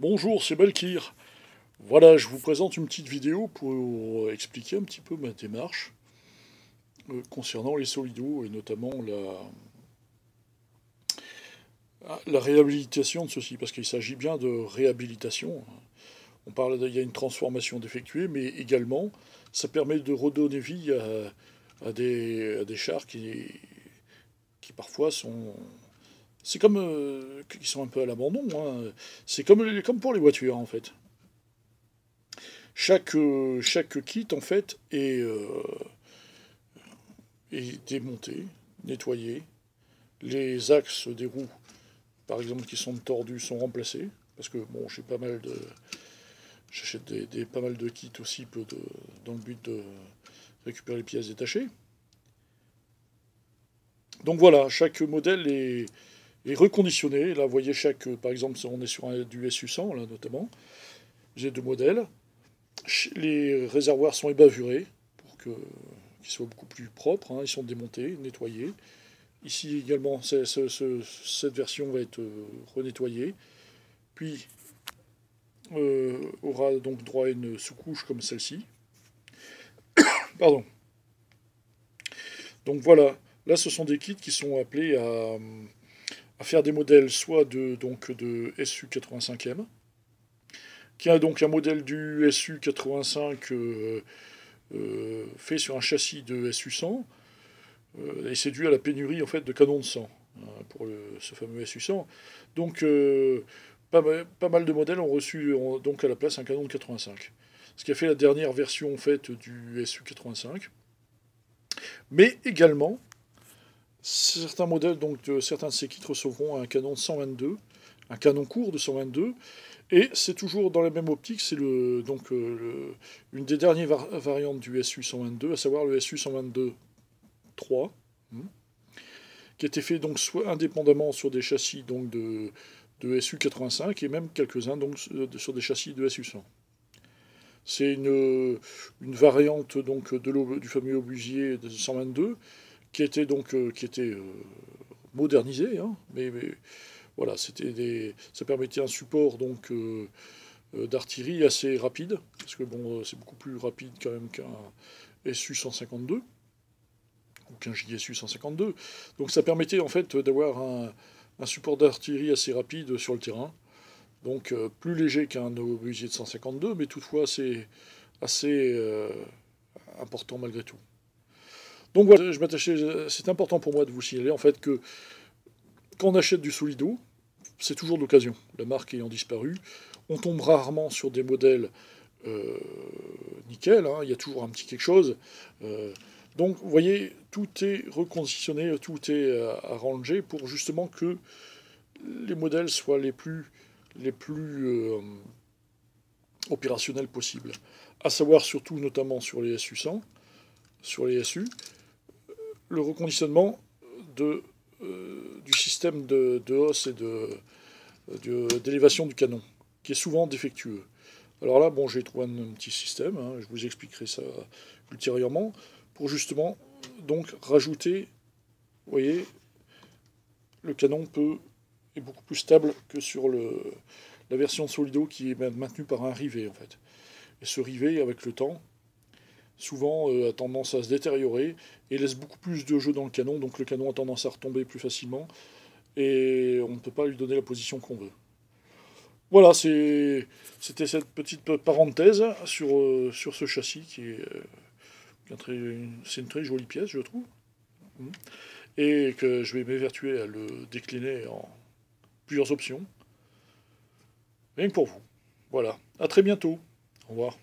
Bonjour, c'est Balkir. Voilà, je vous présente une petite vidéo pour expliquer un petit peu ma démarche concernant les solidos et notamment la réhabilitation de ceux-ci, parce qu'il s'agit bien de réhabilitation. On parle, il y a une transformation d'effectuer, mais également ça permet de redonner vie à des chars qui parfois sont. C'est comme qui sont un peu à l'abandon, hein. C'est comme pour les voitures en fait. Chaque kit en fait est démonté, nettoyé. Les axes des roues, par exemple, qui sont tordus, sont remplacés. Parce que bon, j'achète pas mal de kits aussi dans le but de récupérer les pièces détachées. Donc voilà, chaque modèle est reconditionné. Là, vous voyez par exemple, on est sur du SU100 là notamment. J'ai deux modèles. Les réservoirs sont ébavurés pour qu'ils soient beaucoup plus propres, hein. Ils sont démontés, nettoyés. Ici également, cette version va être renettoyée, puis aura donc droit à une sous-couche comme celle-ci. Pardon. Donc voilà, là ce sont des kits qui sont appelés à faire des modèles soit de SU85M, qui a donc un modèle du SU85 fait sur un châssis de SU100. Et c'est dû à la pénurie en fait de canons de sang pour ce fameux SU100. Donc pas mal de modèles ont reçu donc à la place un canon de 85. Ce qui a fait la dernière version en fait du SU85. Mais également, certains modèles, donc certains de ces kits recevront un canon de 122, un canon court de 122. Et c'est toujours dans la même optique, c'est une des dernières variantes du SU122, à savoir le SU122 3, qui a été fait donc soit indépendamment sur des châssis donc de SU85 et même quelques-uns donc sur des châssis de SU100. C'est une variante donc du fameux obusier de 122 qui était modernisé, hein, mais voilà, ça permettait un support donc d'artillerie assez rapide, parce que bon, c'est beaucoup plus rapide quand même qu'un SU152 ou qu'un JSU 152. Donc ça permettait en fait d'avoir un support d'artillerie assez rapide sur le terrain. Donc plus léger qu'un obusier de 152, mais toutefois c'est assez important malgré tout. Donc voilà, c'est important pour moi de vous signaler en fait que quand on achète du Solido, c'est toujours de l'occasion. La marque ayant disparu, on tombe rarement sur des modèles euh, nickel, hein. Il y a toujours un petit quelque chose. Donc, vous voyez, tout est reconditionné, tout est arrangé pour justement que les modèles soient les plus opérationnels possibles. À savoir surtout, notamment sur les SU100, sur les SU, le reconditionnement du système de hausse et d'élévation du canon, qui est souvent défectueux. Alors là, bon, j'ai trouvé un petit système, hein, je vous expliquerai ça ultérieurement, pour justement donc rajouter, vous voyez, le canon est beaucoup plus stable que sur la version Solido qui est maintenue par un rivet en fait. Et ce rivet, avec le temps, souvent a tendance à se détériorer et laisse beaucoup plus de jeu dans le canon, donc le canon a tendance à retomber plus facilement et on ne peut pas lui donner la position qu'on veut. Voilà, c'était cette petite parenthèse sur ce châssis c'est une très jolie pièce, je trouve, et que je vais m'évertuer à le décliner en plusieurs options, rien que pour vous. Voilà, à très bientôt. Au revoir.